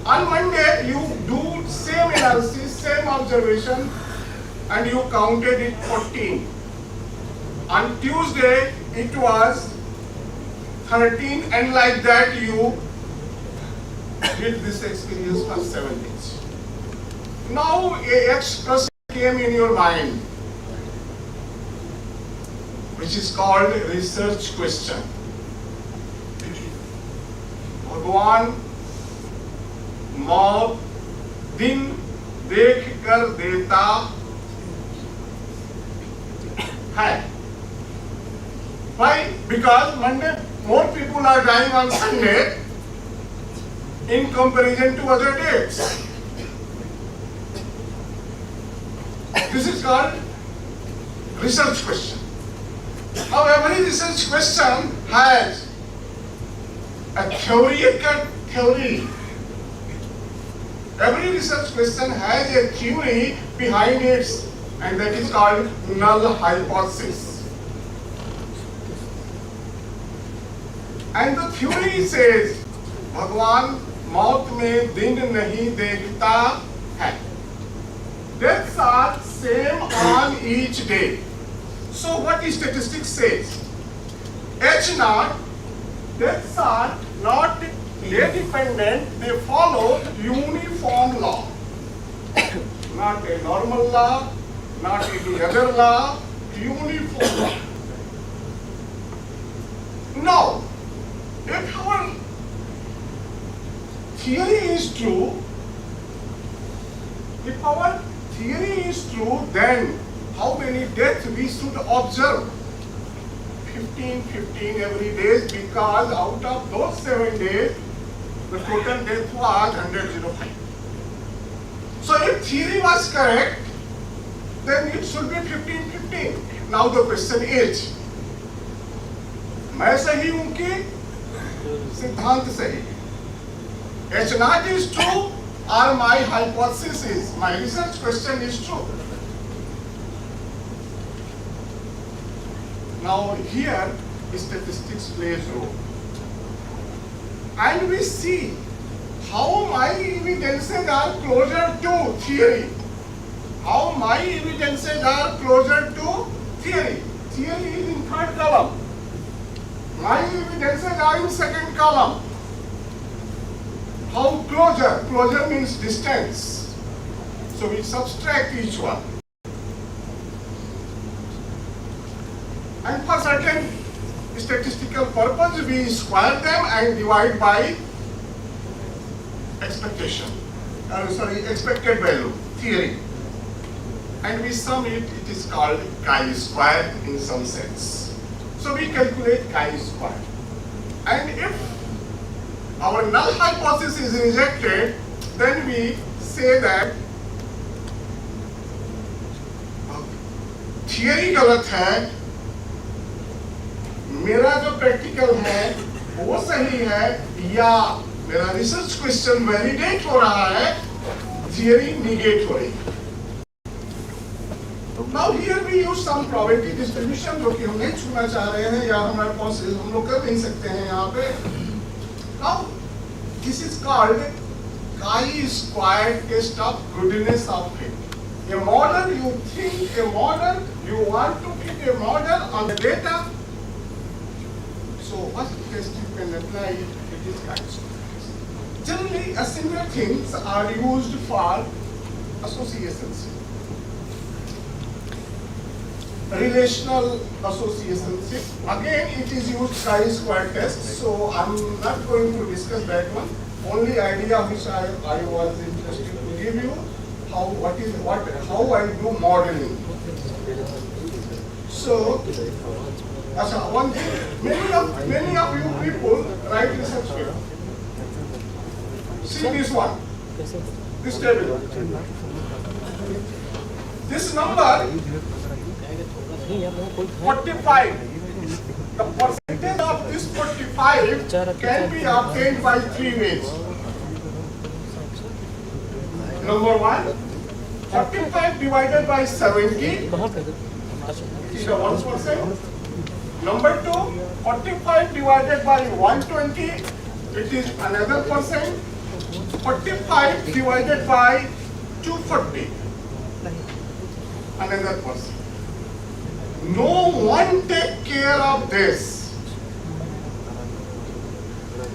On Monday, you do same analysis, same observation, and you counted it 14. On Tuesday, it was 13, and like that you did this experience for 7 days. Now a expression came in your mind, which is called research question. भगवान मौत दिन देख कर देता है. Why? Because Monday more people are dying on Sunday in comparison to other days. This is called research question. Now every research question has a theory. Every research question has a theory behind it, and that is called null hypothesis. And the theory says, भगवान मौत में दिन नहीं देखता है. Deaths are same on each day. So what the statistics says? H naught, deaths are not day dependent, they follow uniform law. Not a normal law, not any other law, uniform law. Now, if our theory is true, then how many deaths we should observe? 15 every day, because out of those 7 days, the total death was 105. So if theory was correct, then it should be 15. Now the question is, मैं सही हूं कि सिद्धांत सही? H naught is true or my hypothesis is, my research question is true? Now here statistics plays role, and we see how my evidences are closer to theory. How my evidences are closer to theory. Theory is in third column. My evidences are in second column. How closer? Closer means distance. So we subtract each one. And for certain statistical purpose, we square them and divide by expected value, theory. And we sum it, it is called chi-square in some sense. So we calculate chi-square. And if our null hypothesis is rejected, then we say that theory गलत है, मेरा जो practical है वो सही है, या मेरा रिसर्च क्वेश्चन वैलिडेट हो रहा है, थियरी निगेट हो रही है. Now here we use some probability distribution जो कि हम नहीं छूना चाह रहे हैं, या हमारे पास हम लोग कर नहीं सकते हैं यहाँ पे. Now this is called chi-square test of goodness of fit. A model, you think a model, you want to fit a model on the data. So what test you can apply, it is chi-square. Generally, similar things are used for associations. Relational associations. Again, it is used chi-square test. So I'm not going to discuss that one. Only idea which I was interested to give you how I do modeling. So, one thing, many of you people write research paper. See this one, this table. This number 45. The percentage of this 45 can be obtained by 3 ways. Number 1, 45 divided by 70 is the 1%. Number 2, 45 divided by 120, it is another percent. 45 divided by 240, another percent. No one take care of this.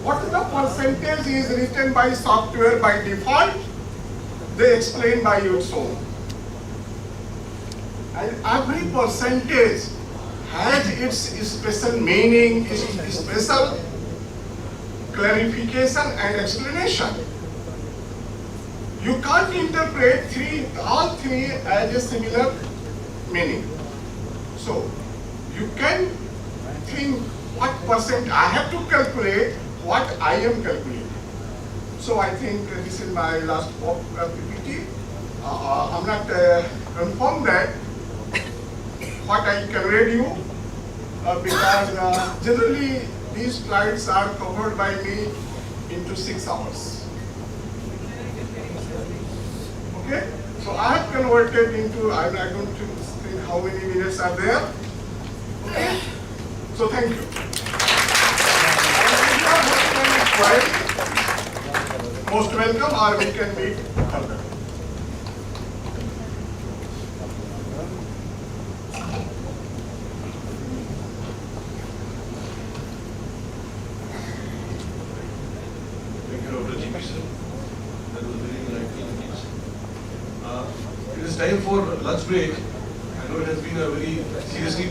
what the percentage is written by software by default, they explain by its own. And every percentage has its special meaning, its special clarification and explanation. You can't interpret all three as a similar meaning. So you can think what percent I have to calculate, what I am calculating. So I think this is my last PPT. I'm not confirmed that what I conveyed you because generally these slides are covered by me into 6 hours. Okay, so I have converted into, I don't think how many minutes are there. Okay, so thank you. Most welcome, or we can meet further. Thank you, Dr. GP sir. That was very enlightening. It is time for lunch break. I know it has been a very seriously